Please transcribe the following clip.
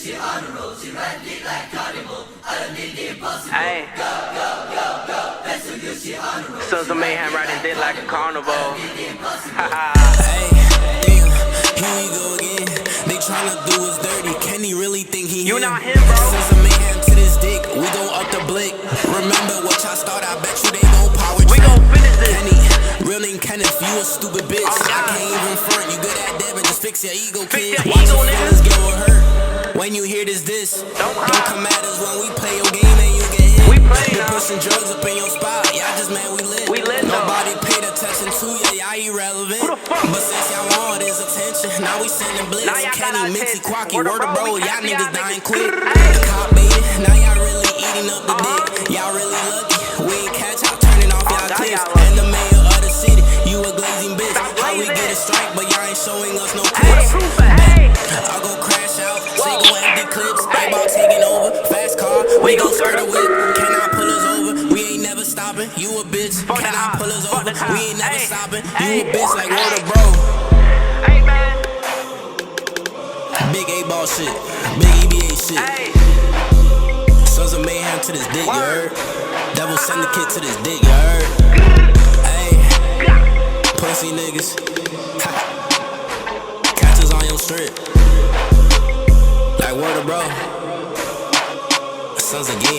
she on the road, she ride it like carnival. I don't need the impossible. Hey. Go, go, go, go. That's so good, she on the road. Sons of mayhem riding dick like a carnival. Hey, damn, here we go again. They tryna do us dirty. Can he really think he You him? not him, bro. Sons of mayhem to this dick. We gon' up the blick. Remember what y'all start, I bet you they gon' power We trip. gon' finish this. Kenny, real name Kenneth, you a stupid bitch. Oh, I can't even front. You good at Devin, just fix your ego, kid. your Watch ego, your nigga. feelings get hurt. When you hear this, Don't come at us when we play your game and you get hit. We play Been now. pushing drugs up in your spot. Y'all just mad we lit. We lit, though. Nobody paid attention to ya. Y'all irrelevant. Who the fuck? But since y'all want this attention, now we sending blitz. Now y'all got Kenny, our Mitzi, attention. Quacky, Word of word of bro, bro. we Y'all happy niggas y'all dying niggas. quick. Hey. Cop baited. Now y'all really eating up the dick. Y'all really lucky. We ain't catch y'all turning off y'all now clips. y'all lucky. And the mayor of the city, you a glazing bitch. Stop How we glazing. get a strike, but y'all ain't showing us no Hey, clips. proof it, hey. I go crash out, Whoa. say go empty clips. Hey. About taking over, fast car. We We gon' gon' skirt a skirt whip. Can I pull us over? We ain't never stopping. You a bitch. Fuck Can the I op. pull us Fuck over? the cop. We ain't never Hey. stopping. Hey. You a bitch like word Hey. of bro. Hey, man. Big A-ball shit, big EBH shit. Hey. Sons of mayhem to this dick, you Word. heard? Devil send the kid to this dick, you heard? Hey, pussy niggas. Catch us on your strip. Like word of bro. Sons of gay